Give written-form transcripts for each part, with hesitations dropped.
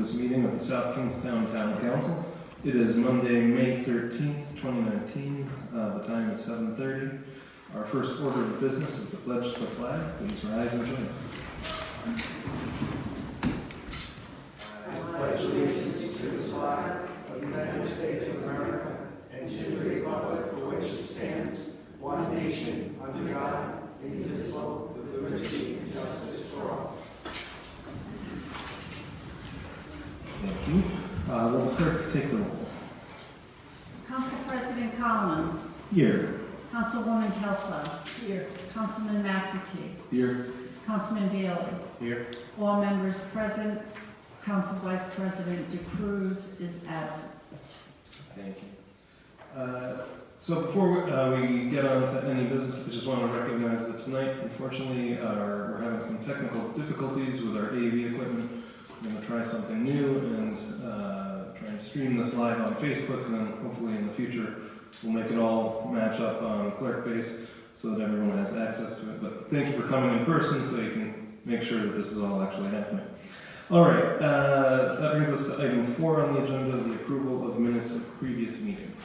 this meeting of the South Kingstown Town Council. It is Monday, May 13th, 2019. The time is 7:30. Our first order of business is the pledge to the flag. Please rise and join us. I pledge allegiance to the flag of the United States of America and to the republic for which it stands, one nation, under God, indivisible, with liberty and justice for all. Thank you. Will the clerk take the roll? Council President Collins. Here. Councilwoman Kelso. Here. Councilman McAtee. Here. Councilman Bailey. Here. All members present. Council Vice President DeCruz is absent. Thank you. So before we get on to any business, I just want to recognize that tonight, unfortunately, we're having some technical difficulties with our AV equipment. I'm going to try something new and try and stream this live on Facebook, and then hopefully in the future we'll make it all match up on Clerkbase so that everyone has access to it. But thank you for coming in person so you can make sure that this is all actually happening. All right, that brings us to item 4 on the agenda, the approval of minutes of previous meetings.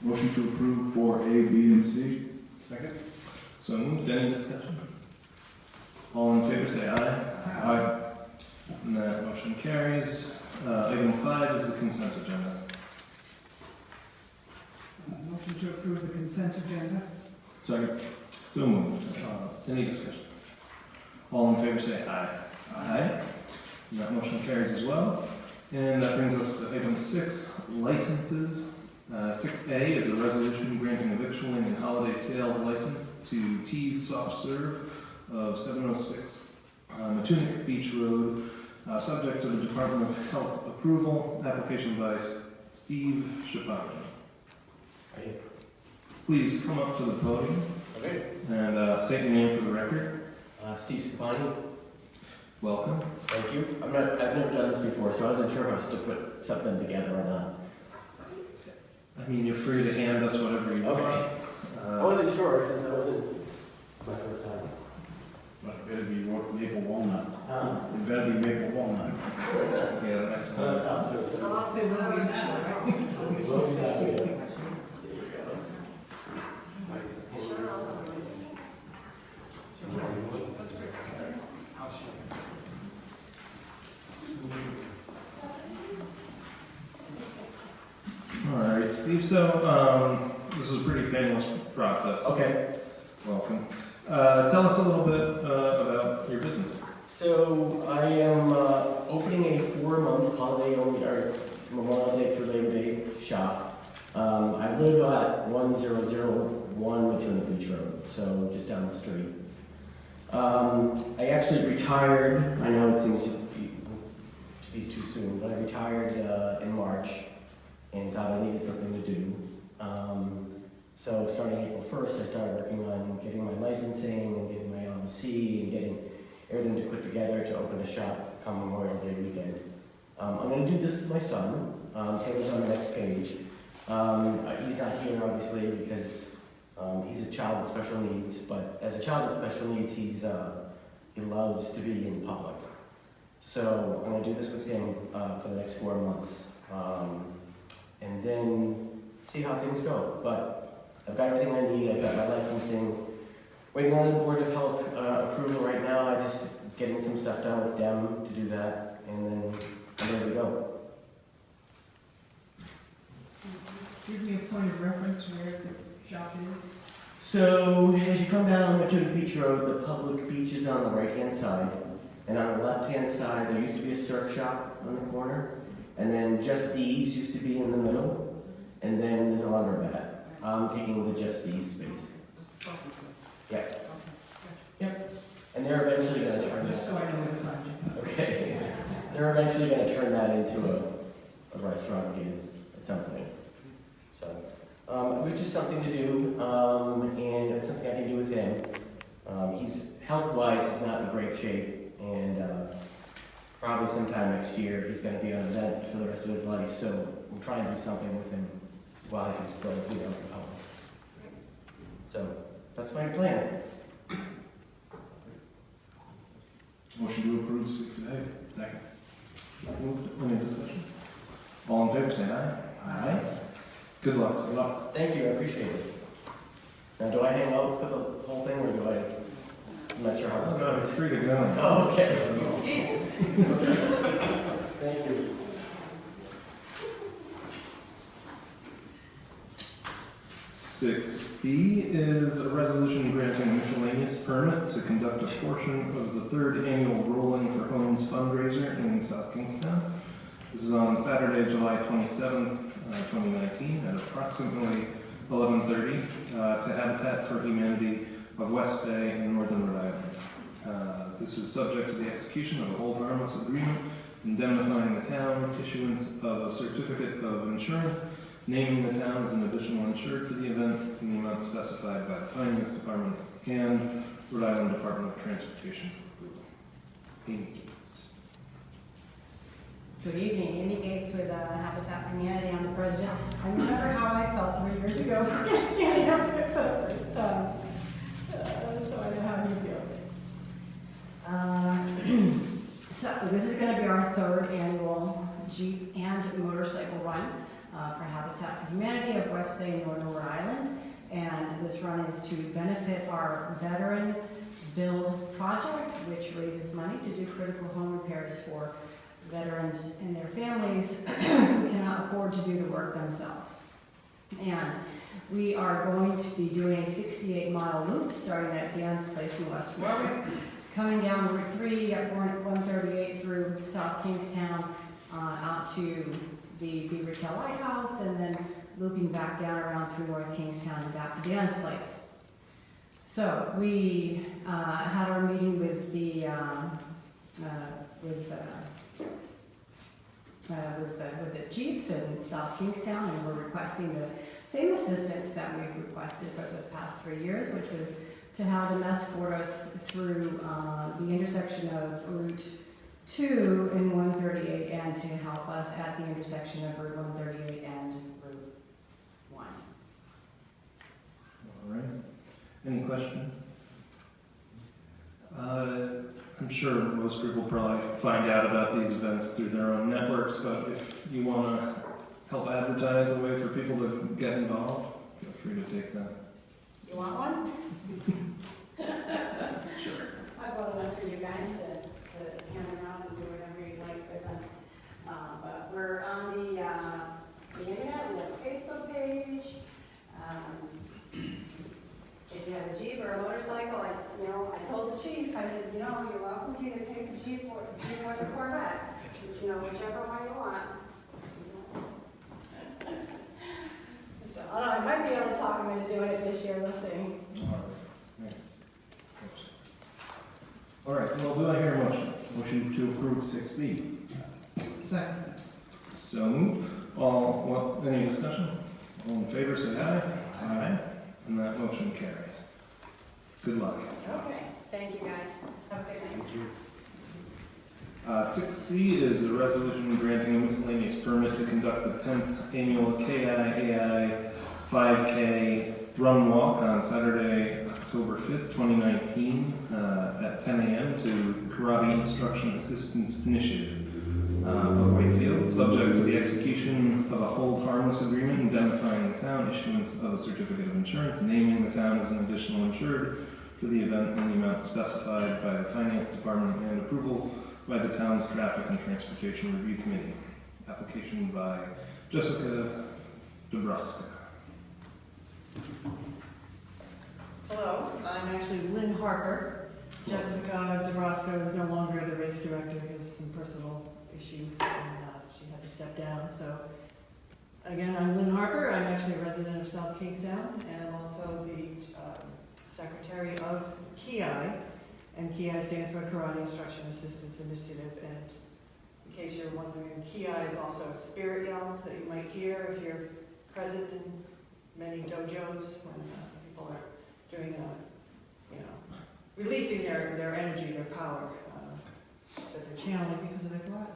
Motion to approve for A, B, and C. Second. So moved. Any discussion? All in favor say aye. Aye. And that motion carries. Item 5 is the consent agenda. Motion to approve the consent agenda. Second. So moved. Any discussion? All in favor say aye. Aye. And that motion carries as well. And that brings us to item 6, licenses. 6A is a resolution granting a victualling and holiday sales license to T's Soft Serve of 706 Matunic Beach Road, subject to the Department of Health approval. Application by Steve Shapani. Please come up to the podium. Okay. And state your name for the record. Steve Scapani. Welcome. Thank you. I've never done this before, so I wasn't sure if I was to put something together or not. I mean, you're free to hand us whatever you want. Okay. I wasn't sure since it wasn't my first time. But it better be maple walnut. It better be maple walnut. Yeah, that's That sounds good. They will be sure. Slow down here. all right, Steve. So this is a pretty painless process. Okay. Welcome. Tell us a little bit about your business. So I am opening a 4-month holiday only, or Memorial Day through Labor Day shop. I live at 1001 Matuna Beach Road, so just down the street. I actually retired. I know it seems to be too soon, but I retired in March and thought I needed something to do. So starting April 1st, I started working on getting my licensing and getting my LLC and getting everything to put together to open a shop come Memorial Day weekend. I'm going to do this with my son. Taylor's on the next page. He's not here, obviously, because he's a child with special needs, but as a child with special needs, he loves to be in public. So I'm going to do this with him for the next 4 months, and then see how things go. But I've got everything I need. I've got my licensing. Waiting on the Board of Health approval right now. I'm just getting some stuff done with them to do that, and then there we go. Give me a point of reference where the shop is. So as you come down Matuna Beach Road, the public beach is on the right-hand side, and on the left-hand side there used to be a surf shop on the corner, and then Just D's used to be in the middle, and then there's a laundromat. I'm taking the Just D's space. Yep. Yep. And they're eventually going to turn Just so I know where to find you. Okay. They're eventually going to turn that into a restaurant again at some point. So, it was just something to do, and it's something I can do with him. He's health-wise, he's not in great shape, and probably sometime next year he's going to be on a vent for the rest of his life. So we'll try and do something with him while he can still, help. So that's my plan. Motion to approve 6A. Second. Moved. Any discussion? All in favor, say aye. Aye. Good luck, sir. Luck. Thank you, I appreciate it. Now, do I hang out for the whole thing, or do I'm not sure how this It's goes. free to go. Oh, okay. Thank you. Six B is a resolution granting a miscellaneous permit to conduct a portion of the third annual Rolling for Homes fundraiser in South Kingstown. This is on Saturday, July 27th, 2019, at approximately 11:30 to Habitat for Humanity of West Bay in Northern Rhode Island. This is subject to the execution of a hold harmless agreement indemnifying the town, issuance of a certificate of insurance, naming the town as an additional insured for the event in the amount specified by the Finance Department and Rhode Island Department of Transportation. Amy. Good evening, Amy Gates with Habitat for Humanity. I'm the president. I remember how I felt 3 years ago standing up here for the first time. So I know how he feels. So this is going to be our third annual Jeep and motorcycle run for Habitat for Humanity of West Bay, Northern Rhode Island. And this run is to benefit our veteran build project, which raises money to do critical home repairs for veterans and their families who cannot afford to do the work themselves. And we are going to be doing a 68-mile loop starting at Dan's Place in West Warwick, coming down Route 3 at 138 through South Kingstown out to the Beavertail Lighthouse, and then looping back down around through North Kingstown and back to Dan's Place. So we had our meeting with the with the chief in South Kingstown, and we're requesting the same assistance that we've requested for the past 3 years, which was to have them escort us through the intersection of Route 2 and 138, and to help us at the intersection of Route 138 and Route 1. All right. Any question? I'm sure most people probably find out about these events through their own networks, but if you want to help advertise a way for people to get involved, feel free to take that. You want one? Sure. I brought one for you guys to hand around and do whatever you'd like with them. But we're on the internet. We have a Facebook page. If you have a Jeep or a motorcycle, I told the chief, I said, you're welcome to take the Jeep or the Corvette, whichever one you want. So, I don't know, I might be able to talk him into doing it this year, let's see. All right, well, do I hear a motion? Motion to approve 6B. Second. So moved. Any discussion? All in favor, say aye. Aye. And that motion carries. Good luck. Okay, thank you guys. Have a good night. 6C is a resolution granting a miscellaneous permit to conduct the 10th annual KIAI 5K Run Walk on Saturday, October 5th, 2019 at 10 a.m. to Karate Instruction Assistance Initiative of Wakefield, subject to the execution of a hold harmless agreement indemnifying the town, issuance of a certificate of insurance, naming the town as an additional insured for the event in the amount specified by the Finance Department, and approval by the town's Traffic and Transportation Review Committee. Application by Jessica Dabrowska. Hello, I'm actually Lynn Harper. Jessica DeRosco is no longer the race director. He has some personal issues and she had to step down. So again, I'm Lynn Harper. I'm actually a resident of South Kingstown, and I'm also the secretary of KIAI. And KIAI stands for Karate Instruction Assistance Initiative. And in case you're wondering, KIAI is also a spirit yell that you might hear if you're present in many dojos when people are doing, releasing their energy, their power that they're channeling because of their karate.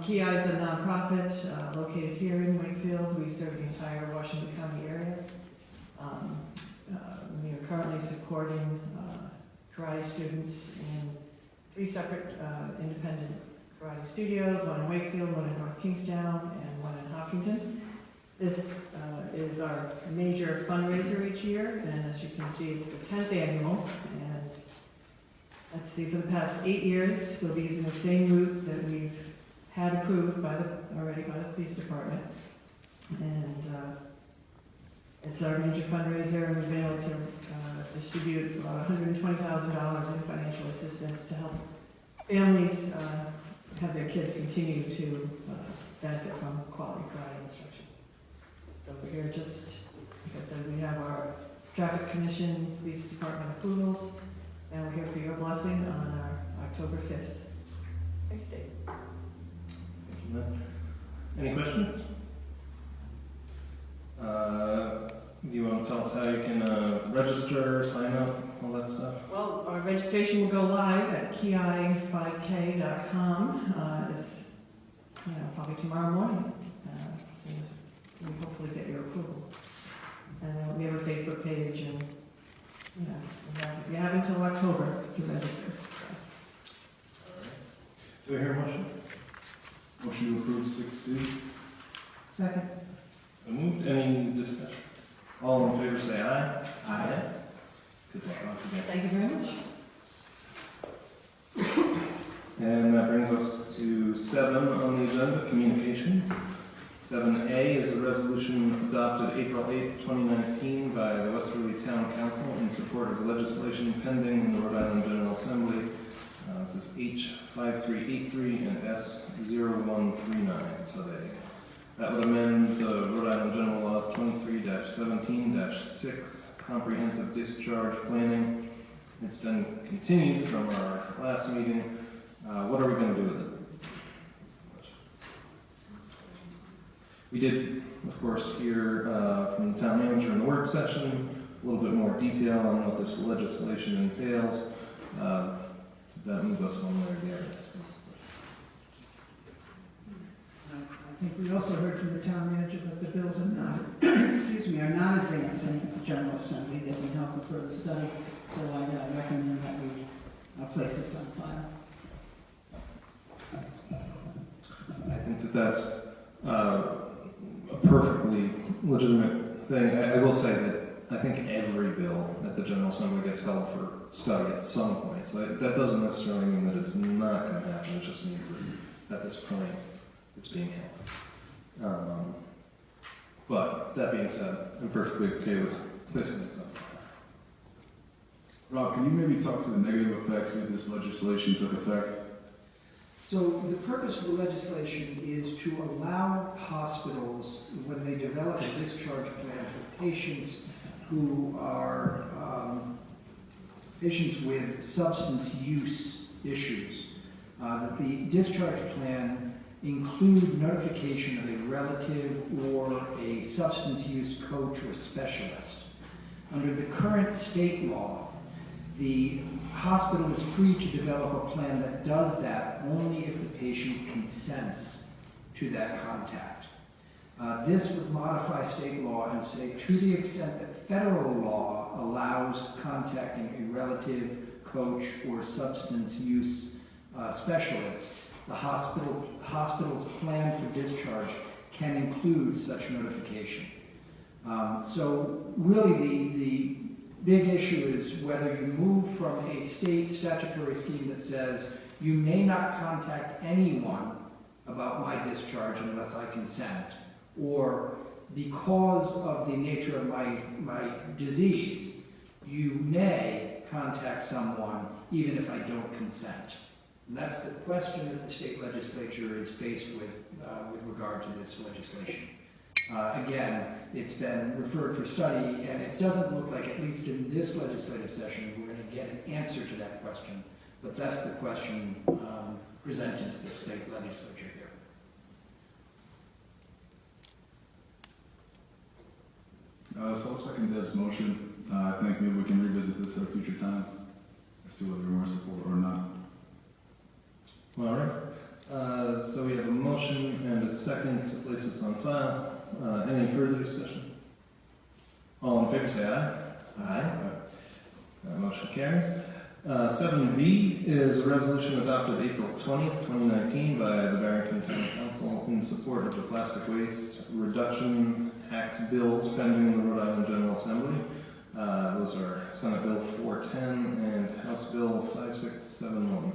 KIAI is a nonprofit located here in Wakefield. We serve the entire Washington County area. We are currently supporting karate students in 3 separate independent Karate Studios, one in Wakefield, one in North Kingstown, and one in Hopkinton. This is our major fundraiser each year, and as you can see, it's the 10th annual. And let's see, for the past 8 years, we'll be using the same route that we've had approved already by the police department. And it's our major fundraiser, and we've been able to distribute about $120,000 in financial assistance to help families have their kids continue to benefit from quality karate instruction. So we're here just, like I said, we have our traffic commission, police department approvals, and we're here for your blessing on our October 5th. Thanks, Dave. Thank you, Lynn. Any questions? You want to tell us how you can register, sign up, all that stuff? Well, our registration will go live at ki5k.com. It's, probably tomorrow morning, as soon as we hopefully get your approval. And we have a Facebook page, and you have until October to register. Do I hear a motion? Motion to approve 6C. Second. So moved. Any discussion? All in favor say aye. Aye. Good luck once again. Thank you very much. And that brings us to 7 on the agenda, communications. 7A is a resolution adopted April 8th, 2019 by the Westerly Town Council in support of legislation pending in the Rhode Island General Assembly. This is H5383 and S0139. So that would amend the Rhode Island General Laws 23-17-6, comprehensive discharge planning. It's been continued from our last meeting. What are we going to do with it? We did, of course, hear from the town manager in the work session a little bit more detail on what this legislation entails. That moves us one way or the other. I think we also heard from the town manager that the bills are not, are not advancing at the General Assembly. They've been held for further study, so I recommend that we place this on file. I think that that's a perfectly legitimate thing. I will say that I think every bill at the General Assembly gets held for study at some point. So that doesn't necessarily mean that it's not going to happen. It just means that at this point it's being held. But that being said, I'm perfectly okay with placing this up. Rob, can you maybe talk to the negative effects if this legislation took effect? So the purpose of the legislation is to allow hospitals, when they develop a discharge plan for patients who are patients with substance use issues, that the discharge plan include notification of a relative or a substance use coach or specialist. Under the current state law, the hospital is free to develop a plan that does that only if the patient consents to that contact. This would modify state law and say, to the extent that federal law allows contacting a relative, coach, or substance use specialist, the hospital's plan for discharge can include such notification. So really the big issue is whether you move from a state statutory scheme that says you may not contact anyone about my discharge unless I consent, or because of the nature of my disease, you may contact someone even if I don't consent. And that's the question that the state legislature is faced with regard to this legislation. Again, it's been referred for study, and it doesn't look like, at least in this legislative session, we're going to get an answer to that question. But that's the question presented to the state legislature here. So I'll second Deb's motion. I think maybe we can revisit this at a future time as to whether we want support or not. All right. So we have a motion and a second to place this on file. Any further discussion? All in favor say aye. Aye. Motion carries. 7B is a resolution adopted April 20th, 2019 by the Barrington Town Council in support of the Plastic Waste Reduction Act bills pending in the Rhode Island General Assembly. Those are Senate Bill 410 and House Bill 5671.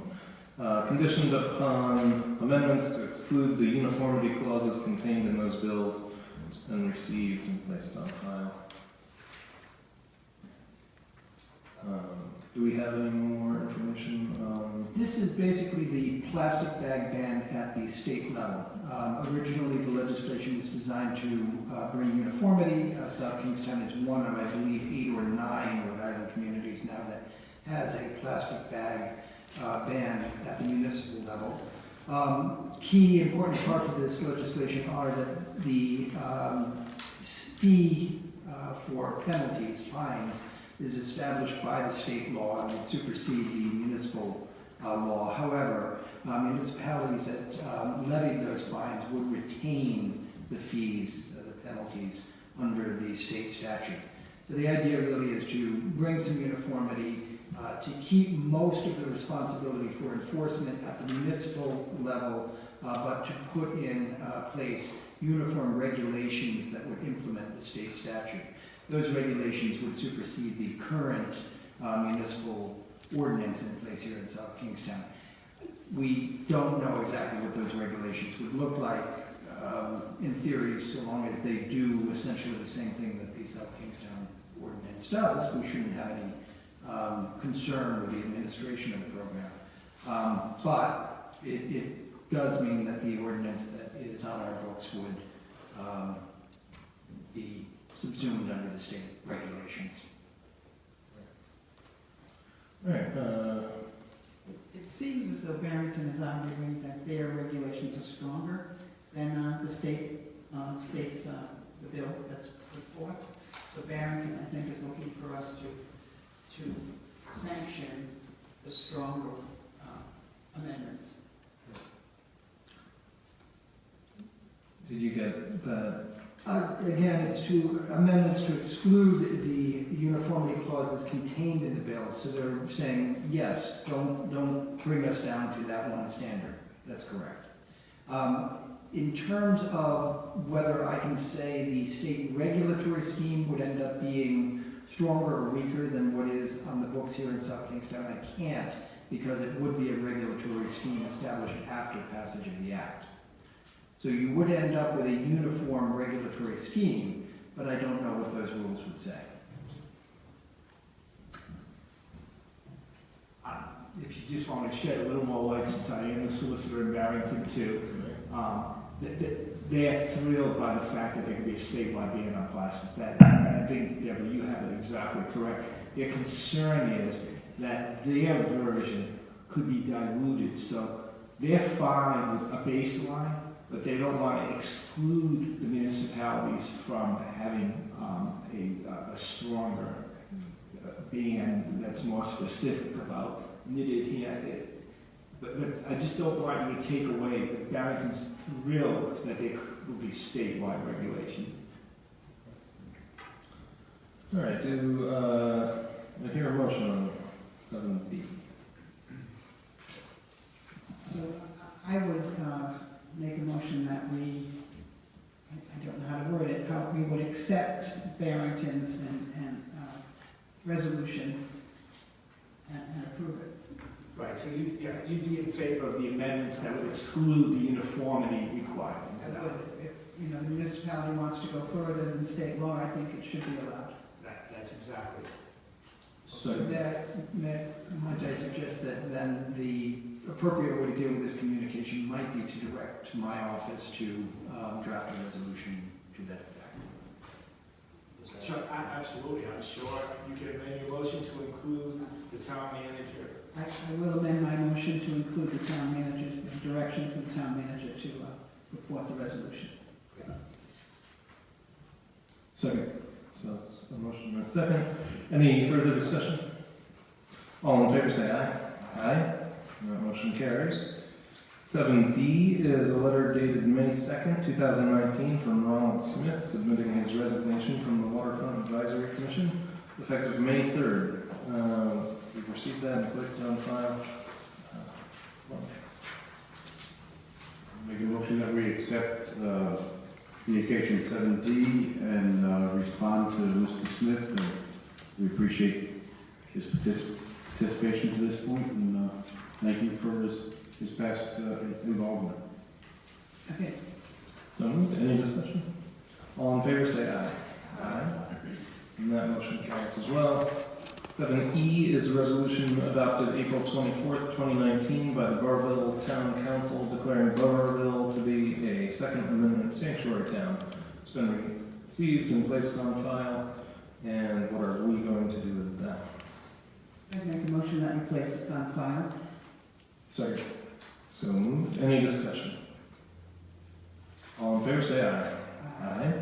Conditioned upon amendments to exclude the uniformity clauses contained in those bills. It's been received and placed on file. Do we have any more information on? This is basically the plastic bag ban at the state level. Originally, the legislation was designed to bring uniformity. South Kingstown is one of, I believe, 8 or 9 Rhode Island communities now that has a plastic bag ban at the municipal level. Key important parts of this legislation are that the fee for penalties, fines, is established by the state law and would supersede the municipal law. However, municipalities that levied those fines would retain the fees, the penalties, under the state statute. So the idea really is to bring some uniformity, to keep most of the responsibility for enforcement at the municipal level, but to put in place uniform regulations that would implement the state statute. Those regulations would supersede the current municipal ordinance in place here in South Kingstown. We don't know exactly what those regulations would look like in theory, so long as they do essentially the same thing that the South Kingstown ordinance does. We shouldn't have any concern with the administration of the program. But it does mean that the ordinance that is on our books would be subsumed under the state regulations. All right. It seems as though Barrington is arguing that their regulations are stronger than the state's the bill that's put forth. So Barrington, I think, is looking for us to sanction the stronger amendments. Did you get that? Again, it's to amendments to exclude the uniformity clauses contained in the bill. So they're saying, yes, don't bring us down to that one standard. That's correct. In terms of whether I can say the state regulatory scheme would end up being stronger or weaker than what is on the books here in South Kingstown, I can't, because it would be a regulatory scheme established after passage of the act. So you would end up with a uniform regulatory scheme, but I don't know what those rules would say. If you just want to shed a little more light, since I am a solicitor in Barrington too, they're thrilled by the fact that there could be a statewide ban on plastic bags. And I think, Deborah, you have it exactly correct. Their concern is that their version could be diluted. So they're fine with a baseline, but they don't want to exclude the municipalities from having a stronger ban that's more specific about knitted here. But I just don't want you to take away that Barrington's thrilled that there will be statewide regulation. All right. Do I hear a motion on 7B? So I would make a motion that I don't know how to word it, how we would accept Barrington's and resolution and approve it. Right, so you'd be in favor of the amendments that would exclude the uniformity requirement. I would, if, the municipality wants to go further than state law, I think it should be allowed. That's exactly. So might I suggest that then the appropriate way to deal with this communication might be to direct my office to draft a resolution to that effect. Sure, absolutely, I'm sure you can amend your motion to include the town manager. I will amend my motion to include the town manager, the direction for the town manager to put forth the resolution. Second. So it's a motion and a second. Any further discussion? All in favor say aye. Aye. That motion carries. 7D is a letter dated May 2nd, 2019 from Ronald Smith submitting his resignation from the Waterfront Advisory Commission effective May 3rd. we've received that and placed it on file. What next? Make a motion that we accept communication 7D and respond to Mr. Smith. We appreciate his participation to this point, and thank you for his past involvement. Okay. So moved. Any discussion? All in favor say aye. Aye. And that motion carries as well. 7E is a resolution adopted April 24th, 2019 by the Burrillville Town Council declaring Burrillville to be a Second Amendment sanctuary town. It's been received and placed on file, and what are we going to do with that? I make a motion that we place this on file. Second. So moved. Any discussion? All in favor say aye. Aye.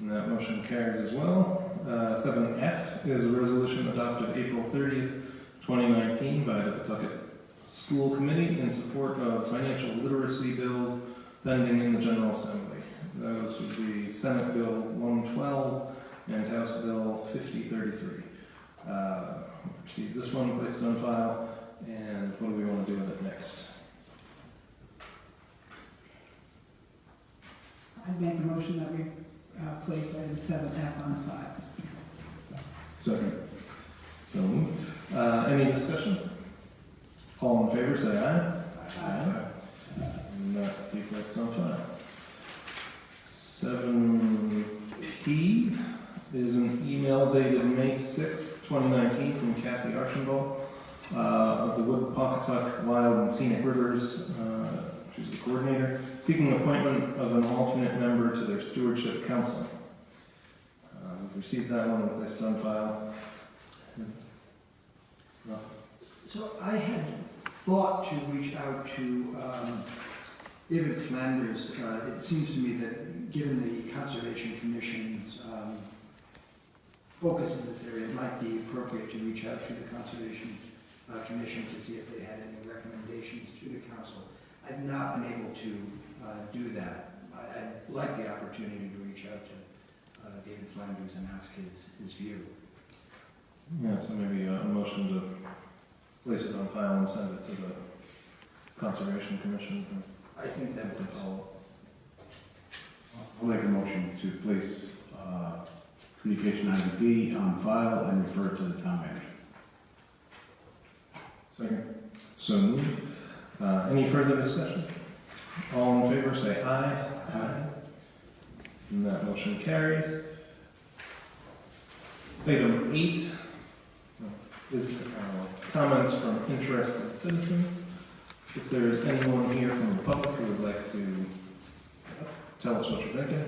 And that motion carries as well. 7F is a resolution adopted April 30th, 2019 by the Pawtucket School Committee in support of financial literacy bills pending in the General Assembly. Those would be Senate Bill 112 and House Bill 5033. Received this one, placed it on file, and what do we want to do with it next? I'd make a motion that we place item 7F on file. Second. So moved. Any discussion? All in favor, say aye. Aye. And that be placed on file. 7P is an email dated May 6th, 2019 from Cassie Archambault of the Wood Pawcatuck Wild and Scenic Rivers. She's the coordinator, seeking appointment of an alternate member to their stewardship council. We've received that one and placed it on file. So I had thought to reach out to David Flanders. It seems to me that given the Conservation Commission's focus in this area, it might be appropriate to reach out to the Conservation Commission to see if they had any recommendations to the council. I've not been able to do that. I'd like the opportunity to reach out to David Flanders and ask his view. Yeah, so maybe a motion to place it on file and send it to the Conservation Commission. I think that would follow. I'll make a motion to place communication item B on file and refer it to the town manager. Second. So moved. Any further discussion? All in favor say aye. Aye. And that motion carries. Item 8 is comments from interested citizens. If there is anyone here from the public who would like to tell us what you're thinking,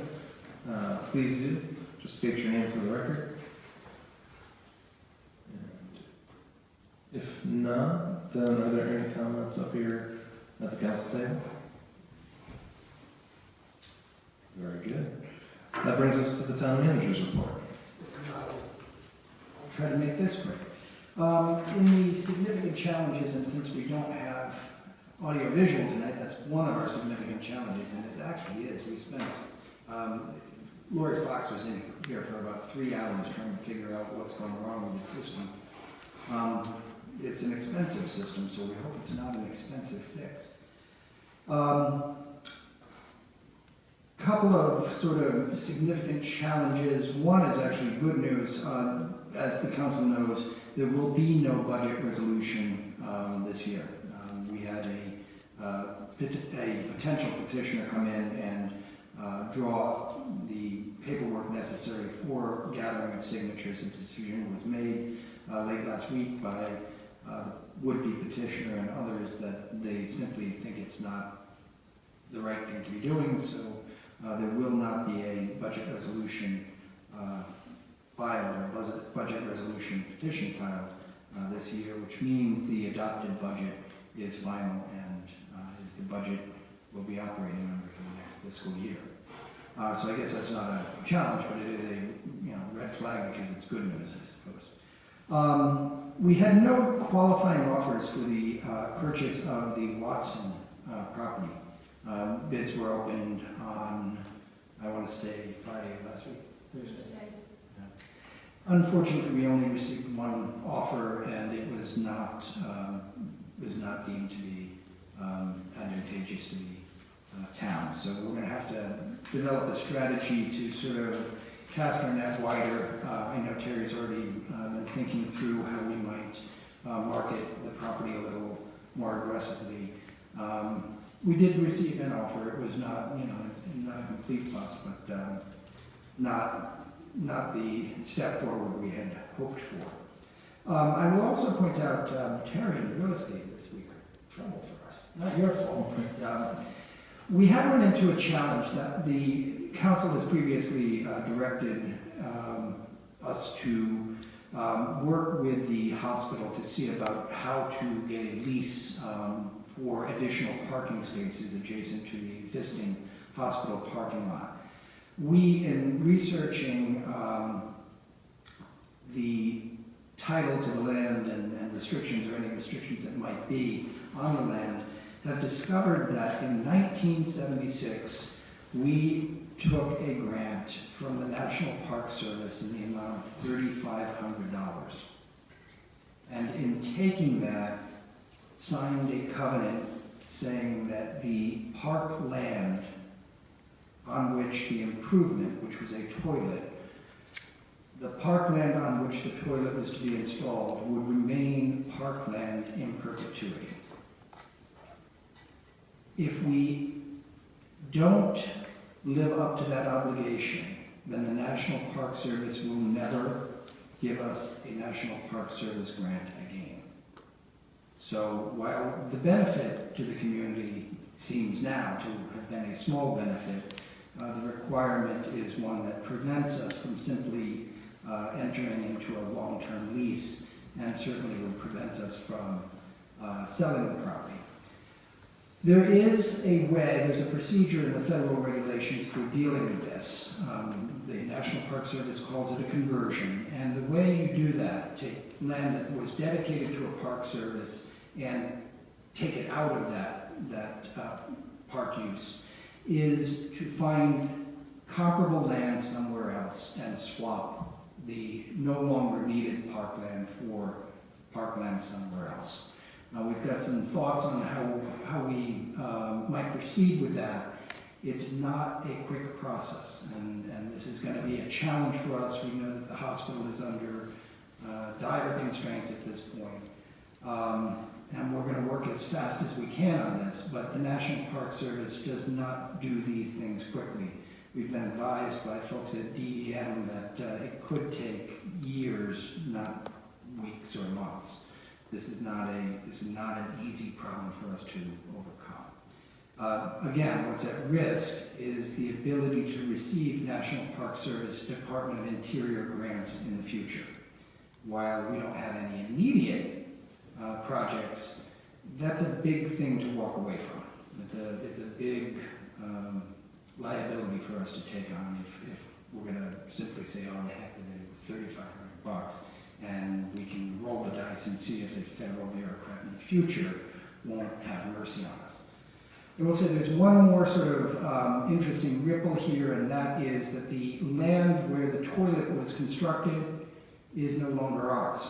please do. Just state your name for the record. And if not, then are there any comments up here at the council table? Very good. That brings us to the town manager's report. I'll try to make this quick. In the significant challenges, and since we don't have audio-visual tonight, that's one of our significant challenges, and it actually is. We spent, Lori Fox was in here for about 3 hours trying to figure out what's going wrong with the system. It's an expensive system, so we hope it's not an expensive fix. Couple of sort of significant challenges. One is actually good news. As the council knows, there will be no budget resolution this year. We had a potential petitioner come in and draw the paperwork necessary for gathering of signatures. A decision was made late last week by the would-be petitioner and others that they simply think it's not the right thing to be doing, so there will not be a budget resolution filed or budget resolution petition filed this year, which means the adopted budget is final and is the budget we'll be operating under for the next fiscal year. So I guess that's not a challenge, but it is a red flag because it's good news, I suppose. We had no qualifying offers for the purchase of the Watson property. Bids were opened on, I want to say Friday of last week, Thursday. Yeah. Unfortunately, we only received one offer, and it was not deemed to be advantageous to the town. So we're going to have to develop a strategy to sort of cast our net wider. I know Terry's already been thinking through how we might market the property a little more aggressively. We did receive an offer. It was not, not a complete bust, but not the step forward we had hoped for. I will also point out Terry in real estate this week. Trouble for us. Not your fault, but we have run into a challenge that the council has previously directed us to work with the hospital to see about how to get a lease for additional parking spaces adjacent to the existing hospital parking lot. We, in researching the title to the land and restrictions or any restrictions that might be on the land, have discovered that in 1976, we took a grant from the National Park Service in the amount of $3,500. And in taking that, signed a covenant saying that the park land on which the improvement, which was a toilet, the parkland on which the toilet was to be installed would remain parkland in perpetuity. If we don't live up to that obligation, then the National Park Service will never give us a National Park Service grant again. So while the benefit to the community seems now to have been a small benefit, the requirement is one that prevents us from simply entering into a long-term lease, and certainly would prevent us from selling the property. There is a way, there's a procedure in the federal regulations for dealing with this. The National Park Service calls it a conversion, and the way you do that, take land that was dedicated to a park service and take it out of that park use, is to find comparable land somewhere else and swap the no longer needed parkland for parkland somewhere else. We've got some thoughts on how we might proceed with that. It's not a quick process, and this is going to be a challenge for us. We know that the hospital is under dire constraints at this point. And we're going to work as fast as we can on this, but the National Park Service does not do these things quickly. We've been advised by folks at DEM that it could take years, not weeks or months. This is not an easy problem for us to overcome. Again, what's at risk is the ability to receive National Park Service Department of Interior grants in the future. While we don't have any immediate projects, that's a big thing to walk away from. It's a big liability for us to take on if we're going to simply say, oh, the heck of it, it was $3,500, and we can roll the dice and see if a federal bureaucrat in the future won't have mercy on us. I will say there's one more sort of interesting ripple here, and that is that the land where the toilet was constructed is no longer ours.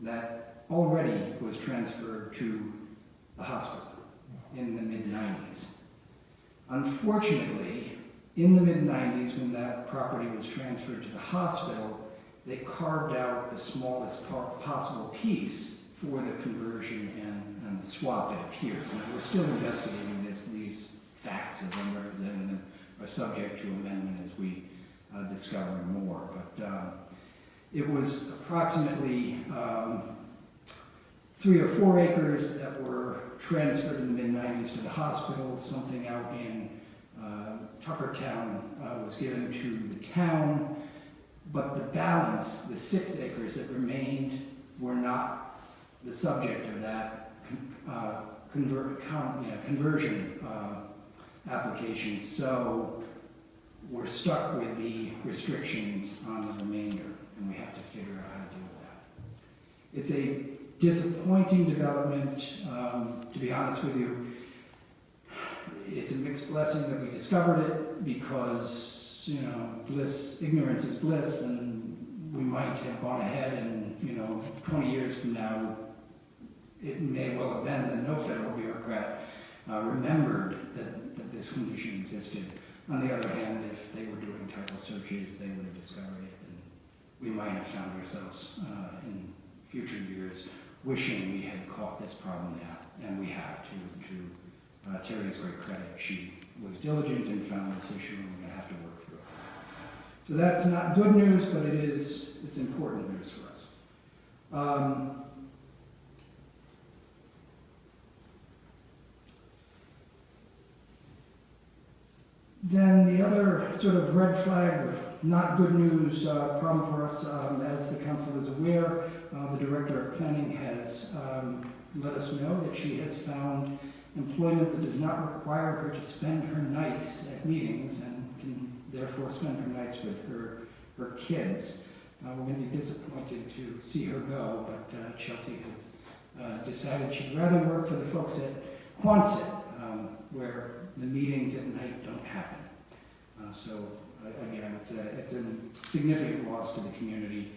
That already was transferred to the hospital in the mid-90s. Unfortunately, in the mid-90s, when that property was transferred to the hospital, they carved out the smallest possible piece for the conversion and the swap, it appears. Now, we're still investigating this. These facts, as I'm representing them, are subject to amendment as we discover more. But it was approximately 3 or 4 acres that were transferred in the mid-90s to the hospital. Something out in Tuckertown was given to the town, but the balance, the 6 acres that remained, were not the subject of that conversion application. So we're stuck with the restrictions on the remainder, and we have to figure out how to deal with that. It's a disappointing development, to be honest with you. It's a mixed blessing that we discovered it, because, ignorance is bliss, and we might might have gone ahead and, 20 years from now, it may well have been that no federal bureaucrat remembered that this condition existed. On the other hand, if they were doing title searches, they would have discovered it, and we might have found ourselves in future years wishing we had caught this problem now, and we have to Terry's great credit. She was diligent and found this issue, and we're going to have to work through it. So that's not good news, but it's important news for us. Then the other sort of red flag, not good news problem for us, as the council is aware, the director of planning has let us know that she has found employment that does not require her to spend her nights at meetings and can therefore spend her nights with her kids. We're going to be disappointed to see her go, but Chelsea has decided she'd rather work for the folks at Quonset, where the meetings at night don't happen. So again, it's a significant loss to the community.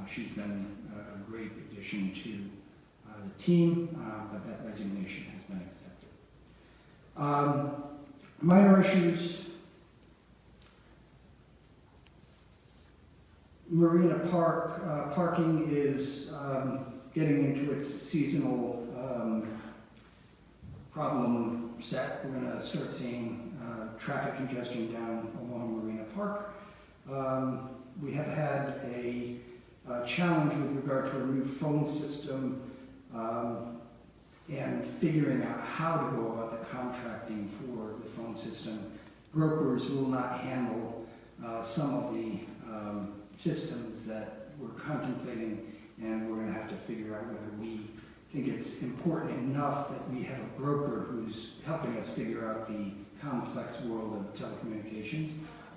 She's been a great addition to the team, but that resignation has been accepted. Minor issues. Marina Park parking is getting into its seasonal problem set. We're going to start seeing traffic congestion down along Marina Park. We have had a challenge with regard to a new phone system and figuring out how to go about the contracting for the phone system. Brokers will not handle some of the systems that we're contemplating, and we're going to have to figure out whether we think it's important enough that we have a broker who's helping us figure out the complex world of telecommunications,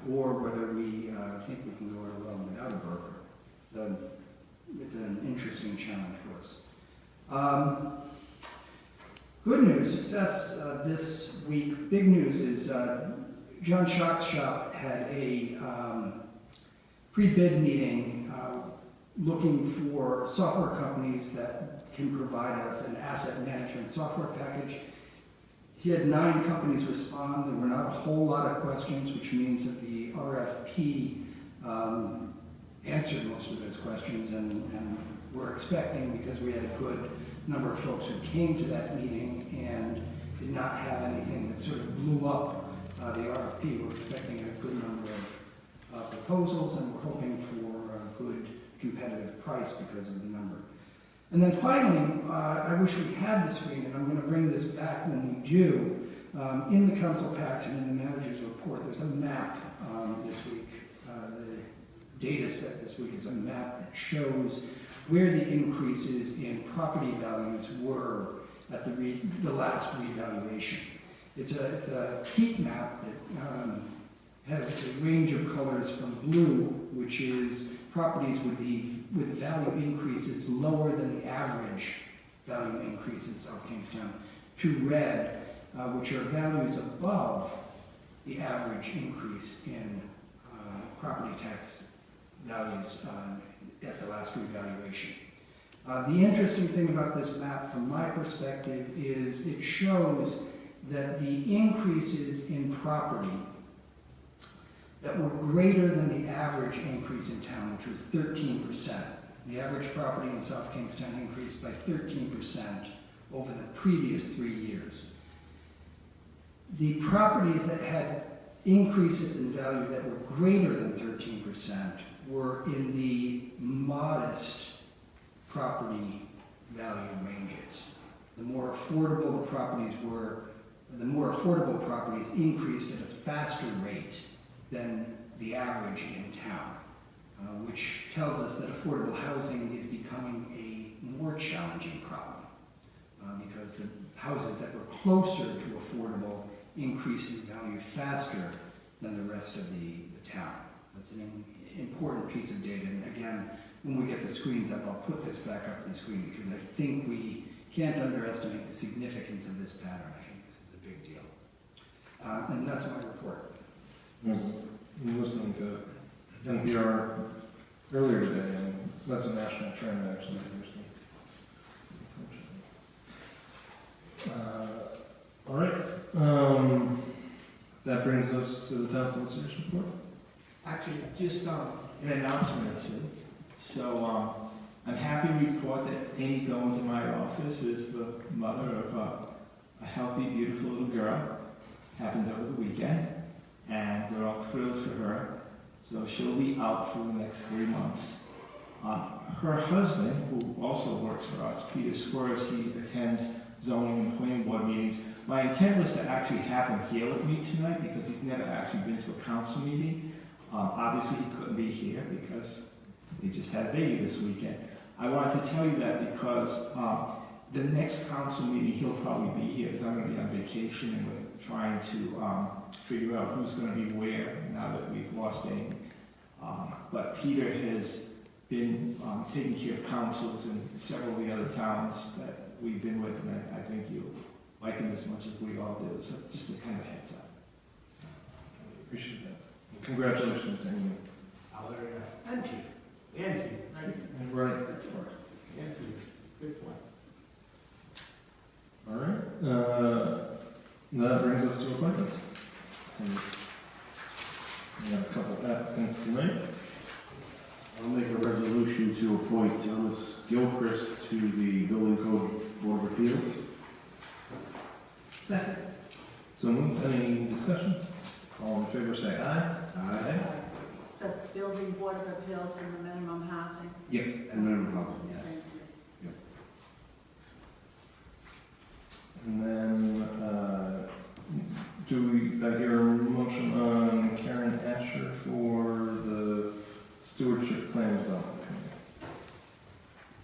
or whether we think we can go it alone without a broker. So it's an interesting challenge for us. Good news, success this week. Big news is John Schock's shop had a pre-bid meeting looking for software companies that can provide us an asset management software package. He had 9 companies respond. There were not a whole lot of questions, which means that the RFP answered most of those questions, and we're expecting, because we had a good number of folks who came to that meeting and did not have anything that sort of blew up the RFP, we're expecting a good number of proposals, and we're hoping for a good competitive price because of the number. And then finally, I wish we had the screen, and I'm going to bring this back when we do. In the council packs and in the manager's report, there's a map this week. The data set this week is a map that shows where the increases in property values were at the last revaluation. It's a heat map that has a range of colors from blue, which is properties with value increases lower than the average value increase in South Kingstown, to red, which are values above the average increase in property tax values at the last revaluation. The interesting thing about this map from my perspective is it shows that the increases in property that were greater than the average increase in town, which was 13%. The average property in South Kingstown increased by 13% over the previous 3 years. The properties that had increases in value that were greater than 13% were in the modest property value ranges. The more affordable the properties were, the more affordable properties increased at a faster rate than the average in town, which tells us that affordable housing is becoming a more challenging problem because the houses that were closer to affordable increased in value faster than the rest of the town. That's an important piece of data. And again, when we get the screens up, I'll put this back up on the screen because I think we can't underestimate the significance of this pattern. I think this is a big deal. And that's my report. I was listening to NPR earlier today, and That's a national trend, actually. All right. That brings us to the town solicitor's report. Actually, just an announcement or two. So I'm happy to report that Amy Goins in my office is the mother of a healthy, beautiful little girl. Happened over the weekend, and we're all thrilled for her. So she'll be out for the next 3 months. Her husband, who also works for us, Peter Squires, he attends zoning and planning board meetings. My intent was to actually have him here with me tonight because he's never actually been to a council meeting. Obviously, he couldn't be here because he just had a baby this weekend. I wanted to tell you that because the next council meeting, he'll probably be here because I'm going to be on vacation and we're trying to figure out who's going to be where now that we've lost Amy. But Peter has been taking care of councils in several of the other towns that we've been with, and I think you'll like him as much as we all do. So just a kind of heads up. Appreciate that. Congratulations, Amy. And Peter. And Peter. And right. And Peter. Good point. All right. That brings us to appointments. And we have a couple of applicants tonight. I'll make a resolution to appoint Thomas Gilchrist to the Building Code Board of Appeals. Second. So moved. Any discussion? All in favor say aye. Aye. It's the Building Board of Appeals and the minimum housing. And minimum housing, yes. And then, I hear a motion on Karen Asher for the Stewardship Plan Development Committee.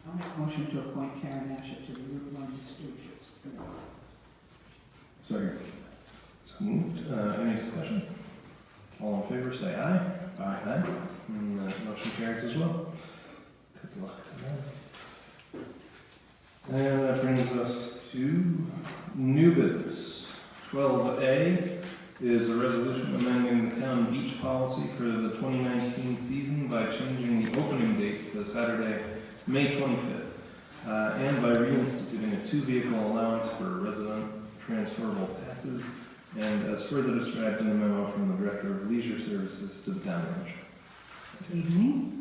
I'll make a motion to appoint Karen Asher to the Route 1 Stewardship. Second. So moved. Any discussion? All in favor say aye. Aye. And that motion carries as well. Good luck to them. And that brings us to new business. 12A is a resolution amending the town beach policy for the 2019 season by changing the opening date to Saturday, May 25th, and by reinstituting a 2-vehicle allowance for resident transferable passes, and as further described in the memo from the Director of Leisure Services to the town manager. Good evening.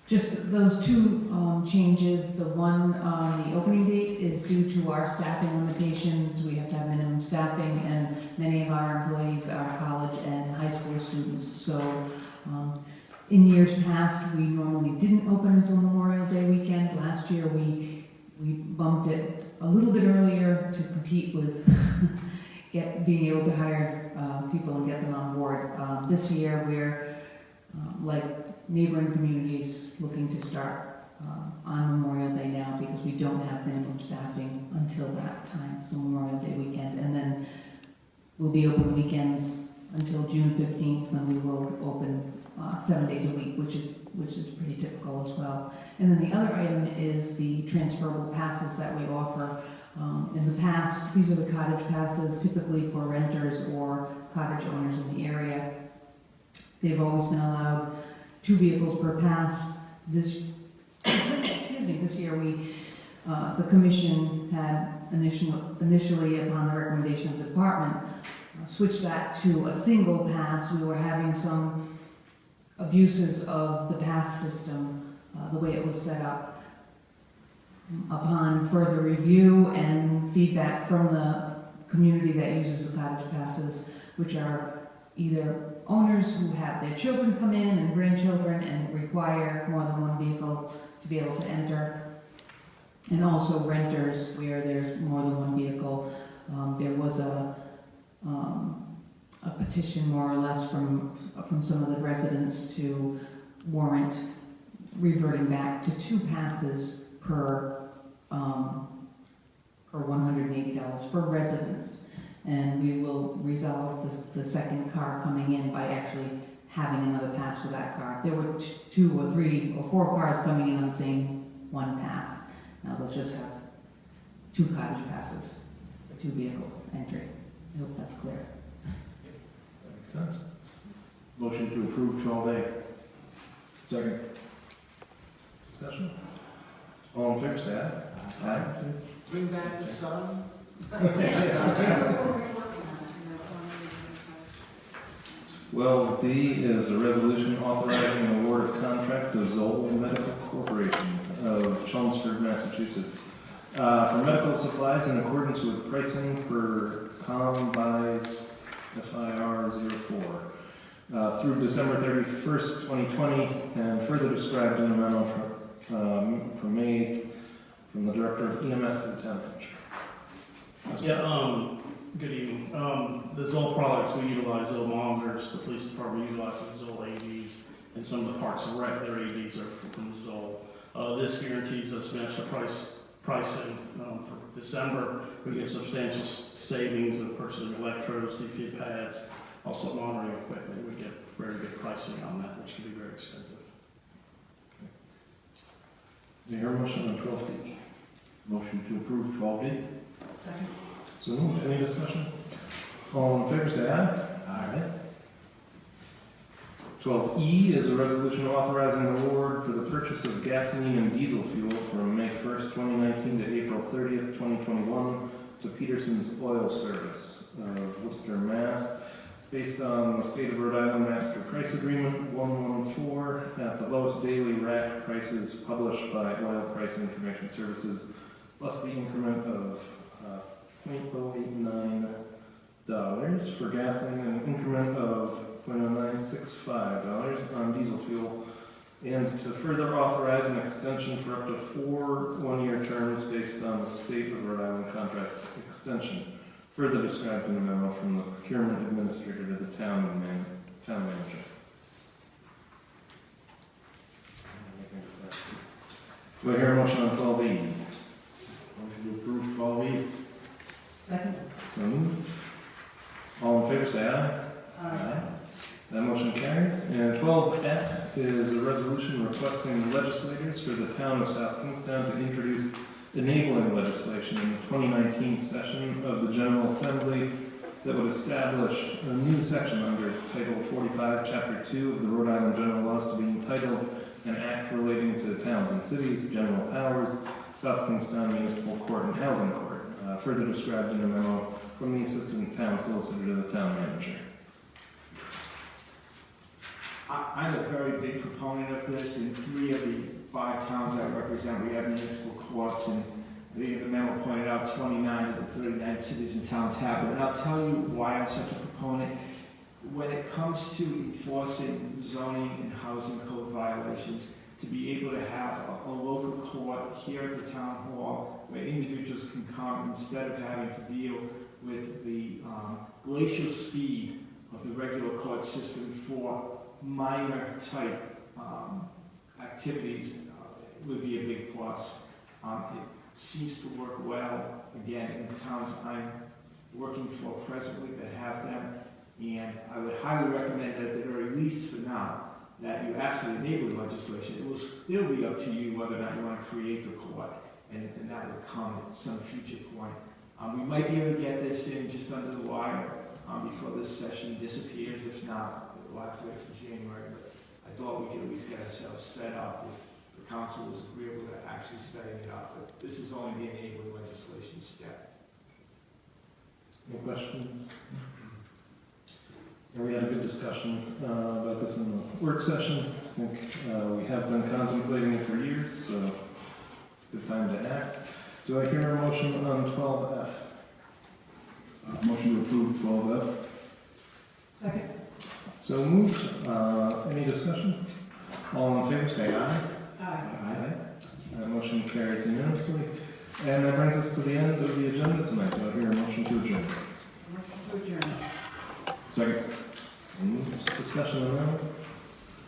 Just those two changes. The one on the opening date is due to our staffing limitations. We have to have minimum staffing, and many of our employees are college and high school students. So in years past, we normally didn't open until Memorial Day weekend. Last year, we bumped it a little bit earlier to compete with being able to hire people and get them on board. This year, we're like neighboring communities looking to start on Memorial Day now because we don't have minimum staffing until that time, so Memorial Day weekend. And then we'll be open weekends until June 15th when we will open 7 days a week, which is pretty typical as well. And then the other item is the transferable passes that we offer. In the past, these are the cottage passes, typically for renters or cottage owners in the area. They've always been allowed 2 vehicles per pass. This year the commission had initially, upon the recommendation of the department, switched that to a single pass. We were having some abuses of the pass system, the way it was set up. Upon further review and feedback from the community that uses the cottage passes, which are either owners who have their children come in and grandchildren and require more than 1 vehicle to be able to enter, and also renters where there's more than 1 vehicle. There was a petition, more or less, from some of the residents to warrant reverting back to 2 passes per $180 for residents. And we will resolve the second car coming in by actually having another pass for that car. There were 2 or 3 or 4 cars coming in on the same 1 pass. Now they'll just have 2 cottage passes for 2 vehicle entry. I hope that's clear. That makes sense. Motion to approve 12A. Second. discussion? All in favor, say aye. Aye. Bring back the sun. 12D is a resolution authorizing an award of contract to Zoll Medical Corporation of Chelmsford, Massachusetts, for medical supplies in accordance with pricing per COMBIS FIR 04 through December 31st, 2020, and further described in a memo from May 8th from the Director of EMS to the town manager. Yeah, good evening. The Zoll products, we utilize Zoll monitors, the police department utilizes Zoll AVs, and some of the parts of their AVs are from Zoll. This guarantees us master pricing for December. We get substantial savings in purchasing electrodes, defib pads, also monitoring equipment. We get very good pricing on that, which can be very expensive. Do you hear a motion on 12D? Motion to approve 12D. Second. So moved. Any discussion? All in favor, say aye. Aye. 12E is a resolution authorizing an award for the purchase of gasoline and diesel fuel from May 1st, 2019 to April 30th, 2021 to Peterson's Oil Service of Worcester, Mass. Based on the State of Rhode Island Master Price Agreement 114 at the lowest daily rack prices published by Oil Price Information Services, plus the increment of $0.089 for gasoline and an increment of $0.0965 on diesel fuel, and to further authorize an extension for up to 4 one-year terms based on the State of Rhode Island contract extension, further described in a memo from the procurement administrator to the town manager. Do I hear a motion on 12E? Motion to approve 12E. Second. So moved. All in favor, say aye. Aye. That motion carries. And 12F is a resolution requesting legislators for the town of South Kingstown to introduce enabling legislation in the 2019 session of the General Assembly that would establish a new section under Title 45, Chapter 2 of the Rhode Island General Laws to be entitled An Act Relating to Towns and Cities, General Powers, South Kingstown Municipal Court and Housing Court, further described in a memo from the Assistant Town Solicitor to the Town Manager. I'm a very big proponent of this. In 3 of the 5 towns I represent, we have municipal courts, and the memo pointed out 29 of the 39 cities and towns have it. And I'll tell you why I'm such a proponent. When it comes to enforcing zoning and housing code violations, to be able to have a local court here at the town hall where individuals can come instead of having to deal with the glacial speed of the regular court system for minor type activities would be a big plus. It seems to work well, again, in the towns I'm working for presently that have them, and I would highly recommend that at the very least for now, that you ask for the enabling legislation. It will still be up to you whether or not you want to create the court, and that will come at some future point. We might be able to get this in just under the wire before this session disappears. If not, we'll have to wait for January, but I thought we could at least get ourselves set up if the council was agreeable to actually setting it up. But this is only the enabling legislation step. Any questions? We had a good discussion about this in the work session. I think we have been contemplating it for years, so it's a good time to act. Do I hear a motion on 12F? Motion to approve 12F. Second. So moved. Any discussion? All in favor, say aye. Aye. Aye. That motion carries unanimously. And that brings us to the end of the agenda tonight. Do I hear a motion to adjourn? Motion to adjourn. Second. So moved. Discussion on that?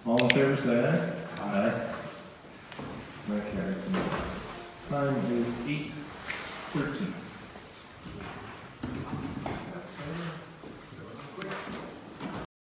All in favor, say aye. Aye. That carries unanimously. Time is 8:13.